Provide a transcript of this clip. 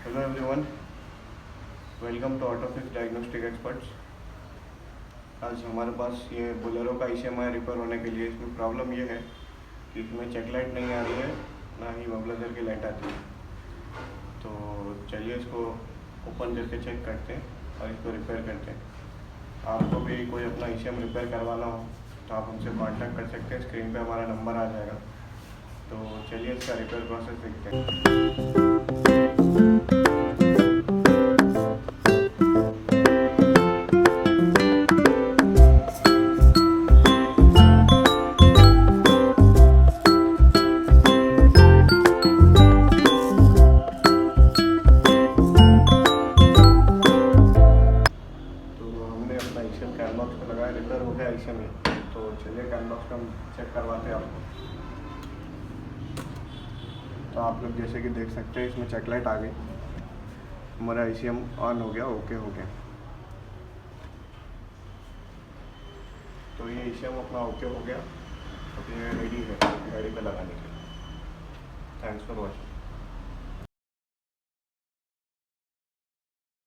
Hello everyone, welcome to auto fix diagnostic experts. आज हमारे पास ये बोलेरो का ईसीएमआई रिपेयर होने के लिए इसमें प्रॉब्लम ये है कि इसमें चेक लाइट नहीं आ रही है, ना ही मोबिलाइजर की लाइट आती है। तो चलिए इसको ओपन करके चेक करते हैं और इसको रिपेयर करते हैं। आपको भी कोई अपना ईसीएम रिपेयर करवाना हो तो आप हमसे कांटेक्ट कर सकते हैं। स्क्रीन पे हमारा नंबर आ जाएगा। तो चलिए इसका रिपेयर प्रोसेस देखते हैं। अपना ईसीएम कैन बॉक्स पे लगाया, रिपेयर हो गया ईसीएम में। तो चलिए कैन बॉक्स का हम चेक करवाते हैं आपको। तो आप लोग जैसे कि देख सकते हैं इसमें चेक लाइट आ गई, हमारा ईसीएम ऑन हो गया, ओके हो गया। तो ये ईसीएम अपना ओके हो गया, तो ये रेडी है गाड़ी पे लगाने के लिए। Thanks for watching.